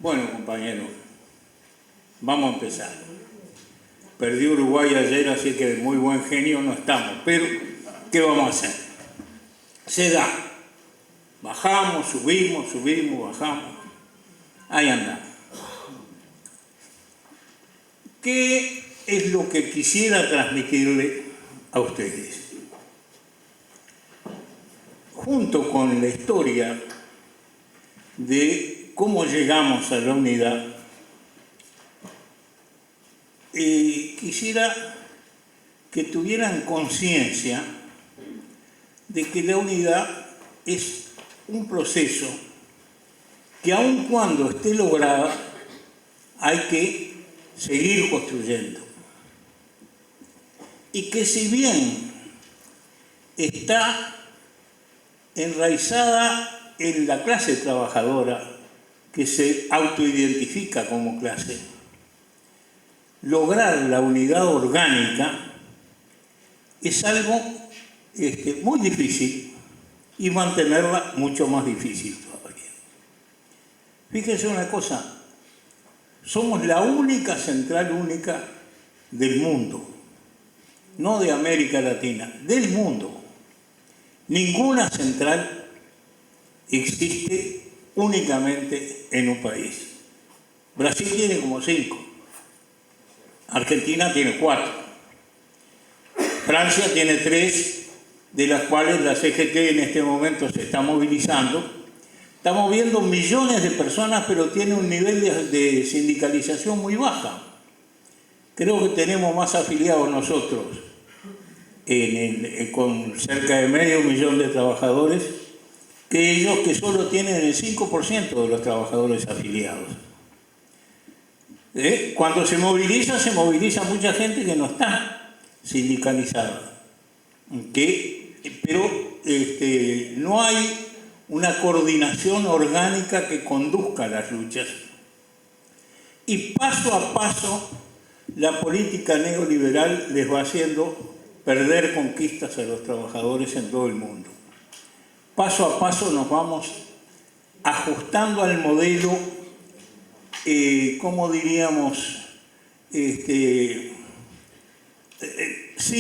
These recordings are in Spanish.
Bueno, compañeros, vamos a empezar. Perdió Uruguay ayer, así que de muy buen genio no estamos. Pero, ¿qué vamos a hacer? Se da. Bajamos, subimos, bajamos. Ahí andamos. ¿Qué es lo que quisiera transmitirle a ustedes? Junto con la historia de cómo llegamos a la unidad, quisiera que tuvieran conciencia de que la unidad es un proceso que aun cuando esté lograda hay que seguir construyendo, y que si bien está enraizada en la clase trabajadora que se autoidentifica como clase, lograr la unidad orgánica es algo muy difícil, y mantenerla mucho más difícil todavía. Fíjense una cosa, somos la única central única del mundo, no de América Latina, del mundo. Ninguna central existe únicamente en un país. Brasil tiene como 5, Argentina tiene 4, Francia tiene 3, de las cuales la CGT en este momento se está movilizando. Estamos viendo millones de personas, pero tiene un nivel de sindicalización muy baja. Creo que tenemos más afiliados nosotros, con cerca de 500.000 de trabajadores, que ellos, que solo tienen el 5% de los trabajadores afiliados. Cuando se moviliza mucha gente que no está sindicalizada. Pero no hay una coordinación orgánica que conduzca las luchas. Y paso a paso, la política neoliberal les va haciendo perder conquistas a los trabajadores en todo el mundo. Paso a paso nos vamos ajustando al modelo, ¿cómo diríamos? Sin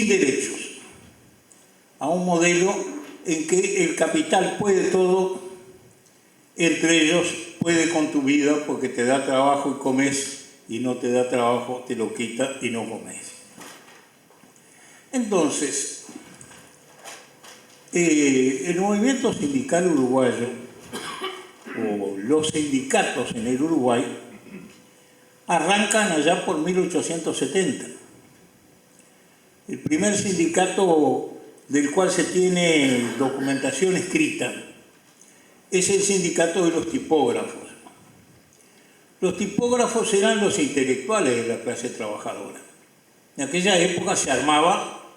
derechos, a un modelo en que el capital puede todo, entre ellos puede con tu vida, porque te da trabajo y comes, y no te da trabajo, te lo quita y no comes. Entonces, el movimiento sindical uruguayo, o los sindicatos en el Uruguay, arrancan allá por 1870. El primer sindicato del cual se tiene documentación escrita es el sindicato de los tipógrafos. Los tipógrafos eran los intelectuales de la clase trabajadora. En aquella época se armaba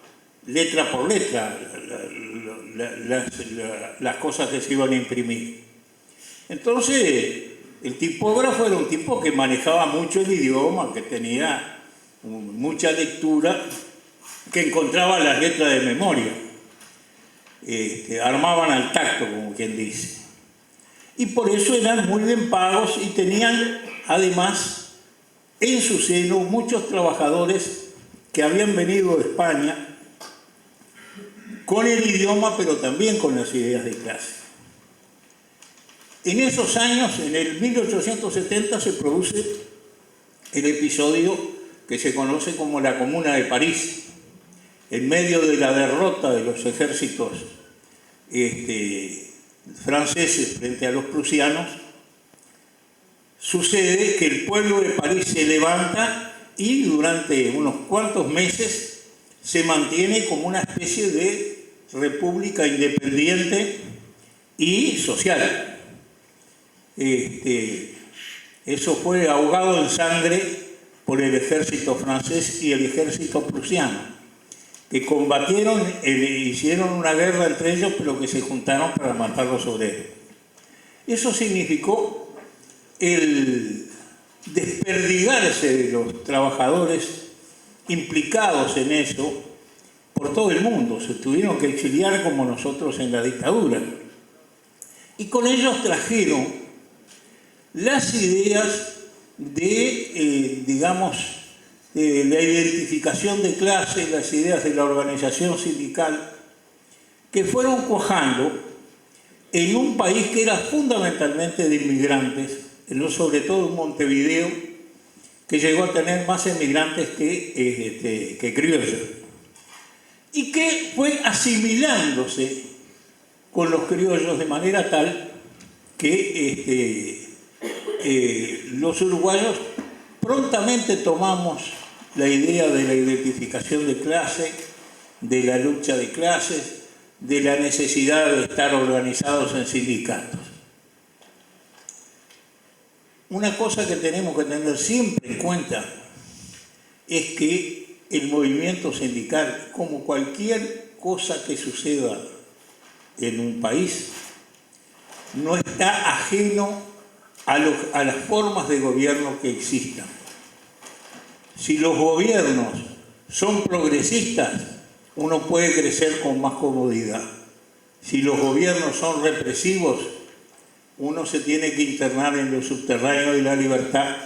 letra por letra las cosas que se iban a imprimir. Entonces, el tipógrafo era un tipo que manejaba mucho el idioma, que tenía mucha lectura, que encontraba las letras de memoria. Armaban al tacto, como quien dice. Y por eso eran muy bien pagos, y tenían además en su seno muchos trabajadores que habían venido de España con el idioma, pero también con las ideas de clase. En esos años, en el 1870, se produce el episodio que se conoce como la Comuna de París. En medio de la derrota de los ejércitos franceses frente a los prusianos, sucede que el pueblo de París se levanta, y durante unos cuantos meses se mantiene como una especie de república independiente y social. Eso fue ahogado en sangre por el ejército francés y el ejército prusiano, que combatieron, hicieron una guerra entre ellos, pero que se juntaron para matar los obreros. Eso significó el desperdigarse de los trabajadores implicados en eso por todo el mundo. Se tuvieron que exiliar como nosotros en la dictadura. Y con ellos trajeron las ideas de, digamos, la identificación de clases, las ideas de la organización sindical, que fueron cuajando en un país que era fundamentalmente de inmigrantes, sobre todo en Montevideo, que llegó a tener más emigrantes que criollos, y que fue asimilándose con los criollos de manera tal que los uruguayos prontamente tomamos la idea de la identificación de clase, de la lucha de clases, de la necesidad de estar organizados en sindicatos. Una cosa que tenemos que tener siempre en cuenta es que el movimiento sindical, como cualquier cosa que suceda en un país, no está ajeno a las formas de gobierno que existan. Si los gobiernos son progresistas, uno puede crecer con más comodidad. Si los gobiernos son represivos, uno se tiene que internar en lo subterráneo de la libertad,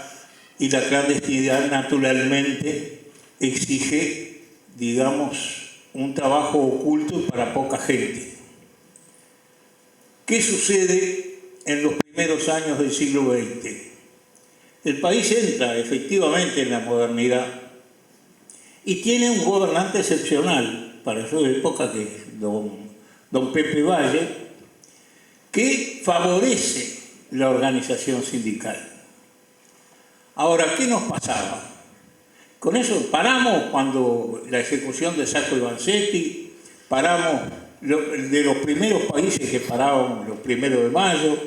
y la clandestinidad naturalmente exige, digamos, un trabajo oculto para poca gente. ¿Qué sucede en los primeros años del siglo XX? El país entra efectivamente en la modernidad y tiene un gobernante excepcional para su época, que es don Pepe Valle, que favorece la organización sindical. Ahora, ¿qué nos pasaba? Con eso paramos cuando la ejecución de Sacco y Vanzetti, paramos de los primeros países que pararon los 1 de mayo,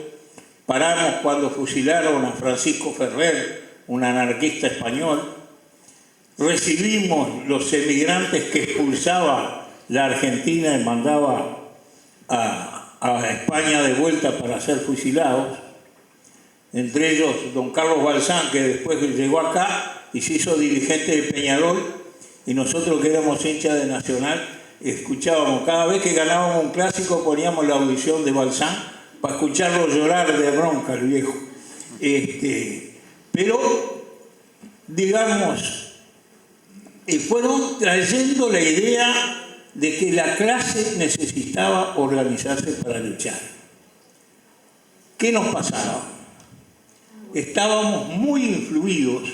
paramos cuando fusilaron a Francisco Ferrer, un anarquista español, recibimos los emigrantes que expulsaba la Argentina y mandaba a España de vuelta para ser fusilados, entre ellos don Carlos Balzán, que después llegó acá y se hizo dirigente de Peñarol, y nosotros que éramos hinchas de Nacional escuchábamos, cada vez que ganábamos un clásico poníamos la audición de Balzán para escucharlo llorar de bronca el viejo. Pero, digamos, fueron trayendo la idea de que la clase necesitaba organizarse para luchar. ¿Qué nos pasaba? Estábamos muy influidos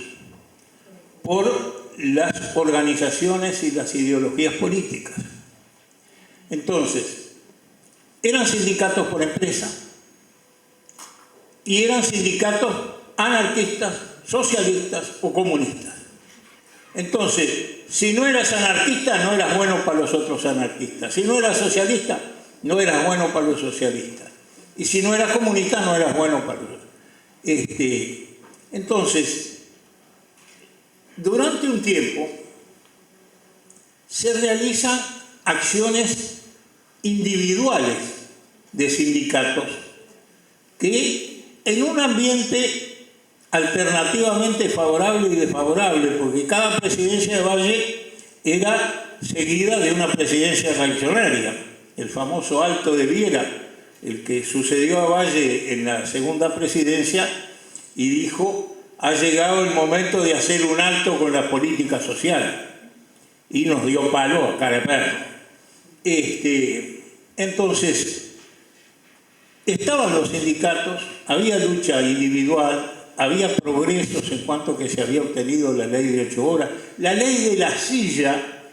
por las organizaciones y las ideologías políticas. Entonces, eran sindicatos por empresa y eran sindicatos anarquistas, socialistas o comunistas. Entonces, si no eras anarquista, no eras bueno para los otros anarquistas. Si no eras socialista, no eras bueno para los socialistas. Y si no eras comunista, no eras bueno para los... Entonces, durante un tiempo se realizan acciones individuales de sindicatos que en un ambiente alternativamente favorable y desfavorable, porque cada presidencia de Valle era seguida de una presidencia reaccionaria. El famoso Alto de Viera, el que sucedió a Valle en la segunda presidencia, y dijo: ha llegado el momento de hacer un alto con la política social, y nos dio palo a cara de perro. Entonces, estaban los sindicatos, había lucha individual, había progresos en cuanto que se había obtenido la ley de 8 horas. La ley de la silla,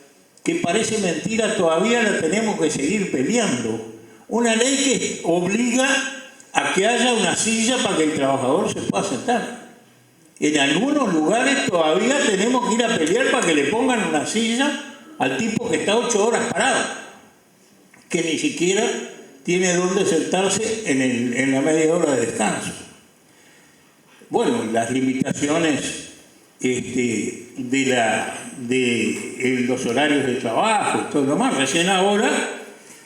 que parece mentira, todavía la tenemos que seguir peleando. Una ley que obliga a que haya una silla para que el trabajador se pueda sentar. En algunos lugares todavía tenemos que ir a pelear para que le pongan una silla al tipo que está 8 horas parado, que ni siquiera tiene dónde sentarse en la media hora de descanso. Bueno, las limitaciones de los horarios de trabajo y todo lo más. Recién ahora,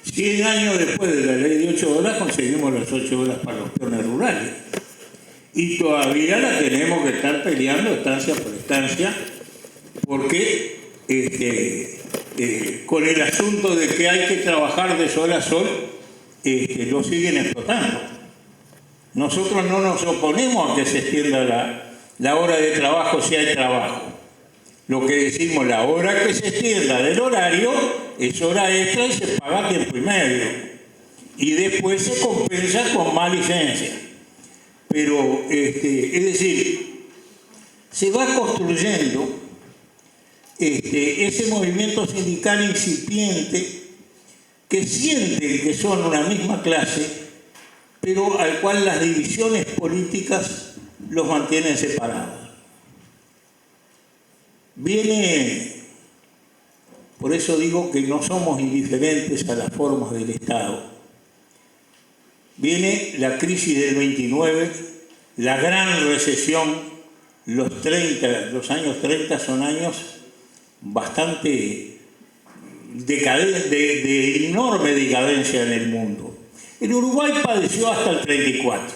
100 años después de la ley de 8 horas, conseguimos las 8 horas para los peones rurales. Y todavía la tenemos que estar peleando estancia por estancia, porque con el asunto de que hay que trabajar de sol a sol, lo siguen explotando. Nosotros no nos oponemos a que se extienda la hora de trabajo si hay trabajo. Lo que decimos, la hora que se extienda del horario es hora extra y se paga tiempo y medio. Y después se compensa con más licencia. Pero, es decir, se va construyendo ese movimiento sindical incipiente que sienten que son una misma clase, pero al cual las divisiones políticas los mantienen separados. Por eso digo que no somos indiferentes a las formas del Estado. Viene la crisis del 29, la gran recesión, los años 30 son años bastante de enorme decadencia en el mundo. El Uruguay padeció hasta el 34.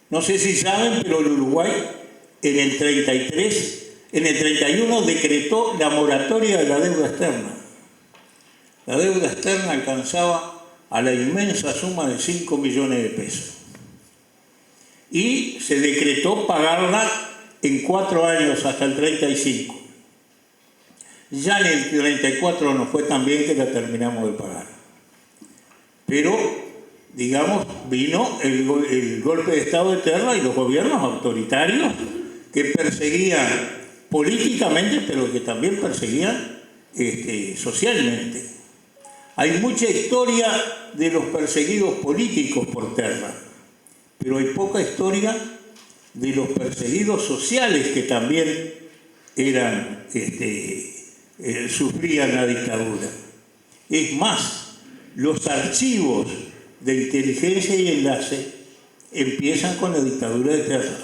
No sé si saben, pero el Uruguay en el 31 decretó la moratoria de la deuda externa. La deuda externa alcanzaba a la inmensa suma de 5 millones de pesos. Y se decretó pagarla en 4 años hasta el 35. Ya en el 34 no fue tan bien que la terminamos de pagar. Pero, digamos, vino el golpe de Estado de Terra y los gobiernos autoritarios que perseguían políticamente, pero que también perseguían socialmente. Hay mucha historia de los perseguidos políticos por Terra, pero hay poca historia de los perseguidos sociales que también eran sufrían la dictadura. Es más, los archivos de inteligencia y enlace empiezan con la dictadura de Terra.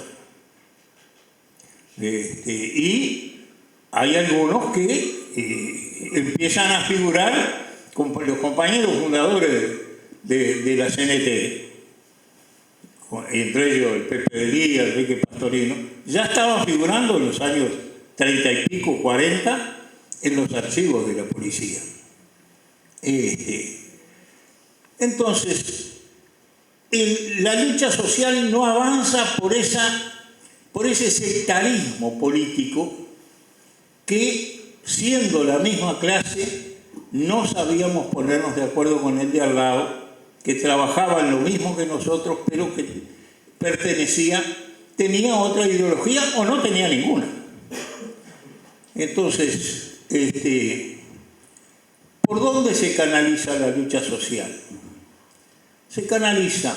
Y hay algunos que empiezan a figurar como los compañeros fundadores de la CNT, entre ellos el Pepe de Lía, el Enrique Pastorino, ya estaban figurando en los años 30 y pico, 40, en los archivos de la policía. Entonces, la lucha social no avanza por ese sectarismo político que, siendo la misma clase, no sabíamos ponernos de acuerdo con el de al lado, que trabajaba en lo mismo que nosotros, pero que tenía otra ideología o no tenía ninguna. Entonces, ¿por dónde se canaliza la lucha social? Se canaliza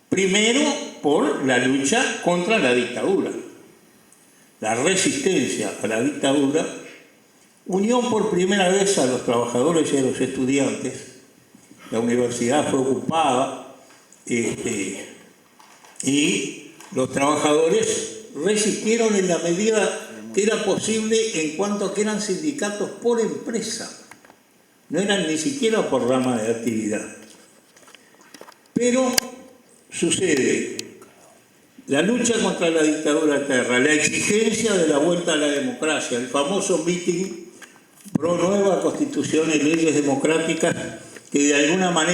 primero por la lucha contra la dictadura. La resistencia a la dictadura unió por primera vez a los trabajadores y a los estudiantes. La universidad fue ocupada y los trabajadores resistieron en la medida que era posible en cuanto a que eran sindicatos por empresa. No eran ni siquiera por rama de actividad. Pero sucede la lucha contra la dictadura de Terra, la exigencia de la vuelta a la democracia, el famoso mitin pro nueva constitución y leyes democráticas que de alguna manera